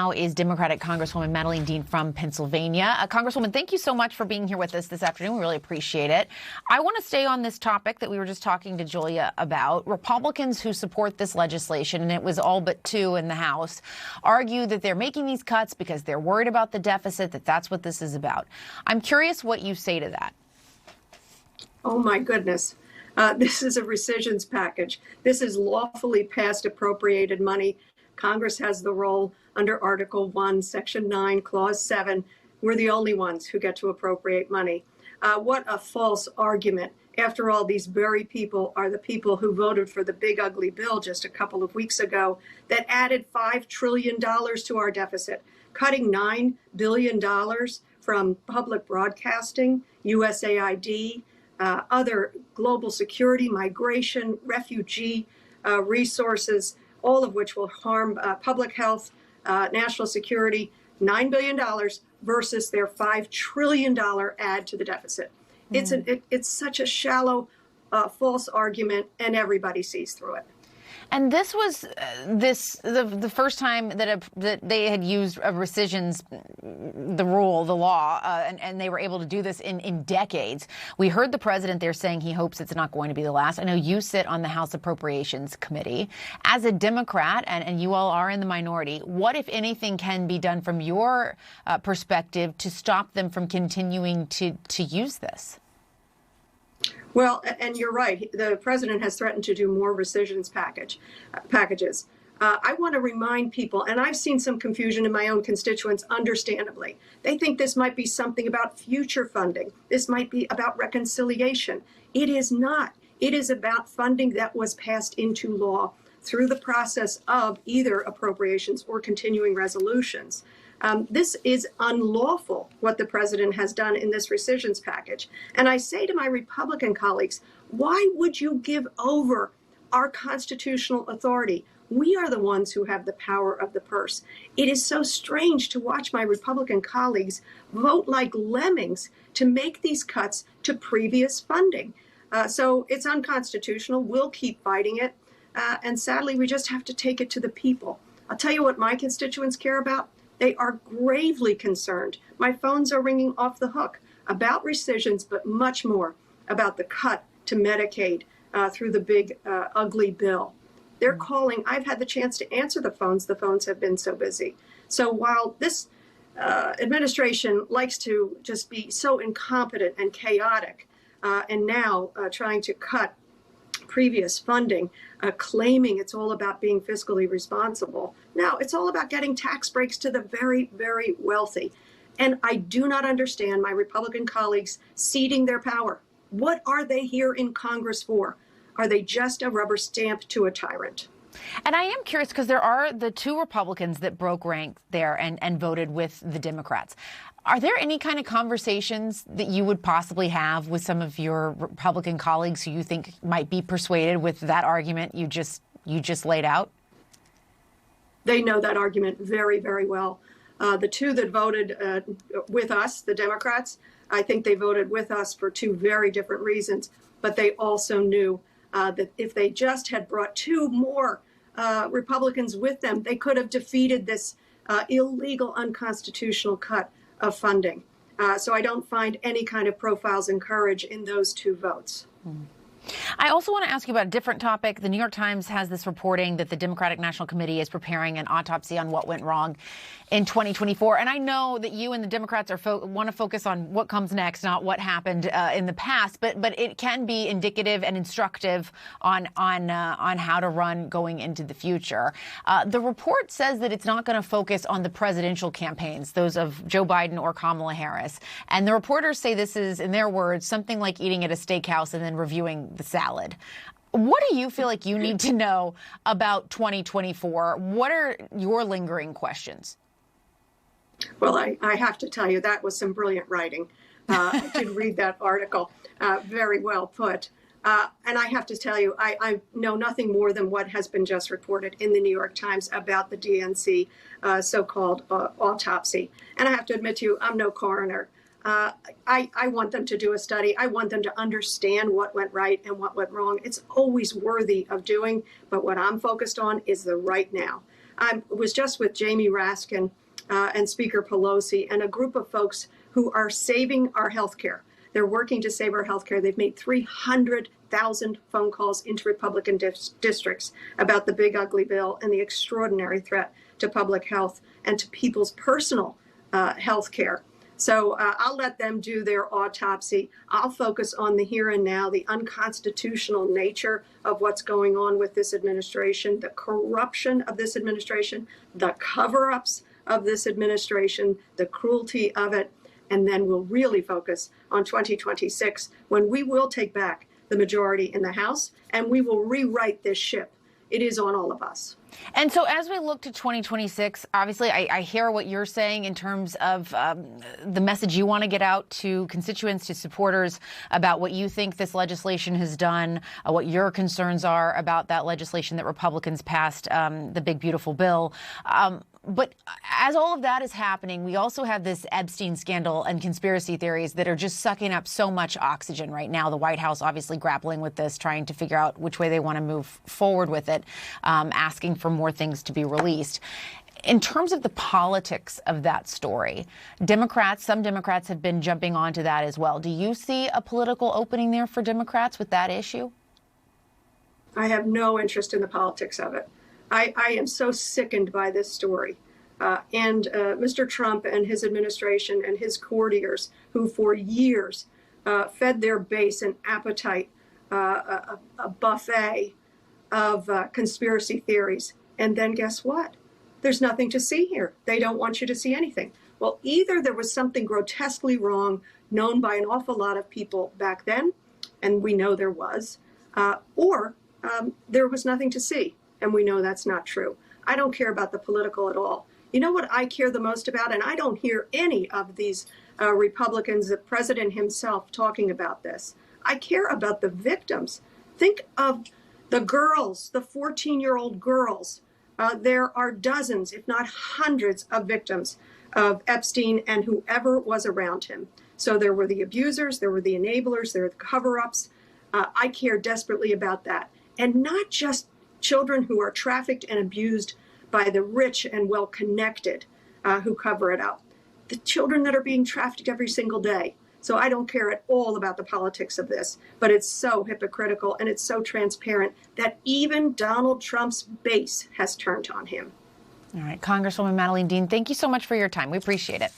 now is Democratic Congresswoman Dean from Pennsylvania. Congresswoman, thank you so much for being here with us this afternoon. We really appreciate it. I want to stay on this topic that we were just talking to Julia about. Republicans who support this legislation, and it was all but 2 in the House, argue that they're making these cuts because they're worried about the deficit, that that's what this is about. I'm curious what you say to that. Oh, my goodness. This is a rescissions package. This is lawfully passed appropriated money. Congress has the role under Article 1, Section 9, Clause 7. We're the only ones who get to appropriate money. What a false argument. After all, these very people are the people who voted for the big ugly bill just a couple of weeks ago that added $5 trillion to our deficit, cutting $9 billion from public broadcasting, USAID, other global security, migration, refugee resources, all of which will harm public health, national security, $9 billion versus their $5 trillion add to the deficit. It's such a shallow, false argument, and everybody sees through it. And this was the first time that they had used a rescissions, the law, and they were able to do this in decades. We heard the president there saying he hopes it's not going to be the last. I know you sit on the House Appropriations Committee. As a Democrat, and you all are in the minority, what, if anything, can be done from your perspective to stop them from continuing to use this? Well, and you're right. The president has threatened to do more rescissions packages. I want to remind people, and I've seen some confusion in my own constituents, understandably. They think this might be something about future funding. This might be about reconciliation. It is not. It is about funding that was passed into law through the process of either appropriations or continuing resolutions. This is unlawful, what the president has done in this rescissions package. And I say to my Republican colleagues, why would you give over our constitutional authority? We are the ones who have the power of the purse. It is so strange to watch my Republican colleagues vote like lemmings to make these cuts to previous funding. So it's unconstitutional. We'll keep fighting it. And sadly, we just have to take it to the people. I'll tell you what my constituents care about. They are gravely concerned. My phones are ringing off the hook about rescissions, but much more about the cut to Medicaid through the big, ugly bill. They're calling. I've had the chance to answer the phones. The phones have been so busy. So while this administration likes to just be so incompetent and chaotic, and now trying to cut previous funding, claiming it's all about being fiscally responsible. Now, it's all about getting tax breaks to the very, very wealthy. And I do not understand my Republican colleagues ceding their power. What are they here in Congress for? Are they just a rubber stamp to a tyrant? And I am curious because there are the 2 Republicans that broke rank there and voted with the Democrats. Are there any kind of conversations that you would possibly have with some of your Republican colleagues who you think might be persuaded with that argument you just laid out? They know that argument very, very well. The 2 that voted with us, the Democrats, I think they voted with us for 2 very different reasons. But they also knew that if they just had brought 2 more Republicans with them, they could have defeated this illegal, unconstitutional cut of funding. So I don't find any kind of profiles in courage in those 2 votes. I also want to ask you about a different topic. The New York Times has this reporting that the Democratic National Committee is preparing an autopsy on what went wrong in 2024. And I know that you and the Democrats want to focus on what comes next, not what happened in the past. But it can be indicative and instructive on how to run going into the future. The report says that it's not going to focus on the presidential campaigns, those of Joe Biden or Kamala Harris. And the reporters say this is, in their words, something like eating at a steakhouse and then reviewing the salad. What do you feel like you need to know about 2024? What are your lingering questions? Well, I have to tell you, that was some brilliant writing. I did read that article. Very well put. And I have to tell you, I know nothing more than what has been just reported in the New York Times about the DNC so-called autopsy. And I have to admit to you, I'm no coroner. I want them to do a study. I want them to understand what went right and what went wrong. It's always worthy of doing. But what I'm focused on is the right now. I was just with Jamie Raskin and Speaker Pelosi and a group of folks who are saving our health care. They're working to save our health care. They've made 300,000 phone calls into Republican districts about the big ugly bill and the extraordinary threat to public health and to people's personal health care. So I'll let them do their autopsy. I'll focus on the here and now, the unconstitutional nature of what's going on with this administration, the corruption of this administration, the cover-ups of this administration, the cruelty of it. And then we'll really focus on 2026, when we will take back the majority in the House and we will rewrite this ship. It is on all of us. And so as we look to 2026, obviously, I hear what you're saying in terms of the message you want to get out to constituents, to supporters, about what you think this legislation has done, what your concerns are about that legislation that Republicans passed, the big, beautiful bill. But as all of that is happening, we also have this Epstein scandal and conspiracy theories that are just sucking up so much oxygen right now. The White House obviously grappling with this, trying to figure out which way they want to move forward with it, asking for more things to be released. In terms of the politics of that story, some Democrats have been jumping onto that as well. Do you see a political opening there for Democrats with that issue? I have no interest in the politics of it. I am so sickened by this story. And Mr. Trump and his administration and his courtiers, who for years fed their base an appetite, a buffet of conspiracy theories. And then guess what? There's nothing to see here. They don't want you to see anything. Well, either there was something grotesquely wrong, known by an awful lot of people back then, and we know there was, or there was nothing to see. And we know that's not true. I don't care about the political at all. You know what I care the most about? And I don't hear any of these Republicans, the president himself, talking about this. I care about the victims. Think of the girls, the 14-year-old girls. There are dozens, if not hundreds, of victims of Epstein and whoever was around him. So there were the abusers, there were the enablers, there were the cover-ups. I care desperately about that. And not just children who are trafficked and abused by the rich and well-connected who cover it up. The children that are being trafficked every single day. So I don't care at all about the politics of this, but it's so hypocritical and it's so transparent that even Donald Trump's base has turned on him. All right, Congresswoman Dean, thank you so much for your time. We appreciate it.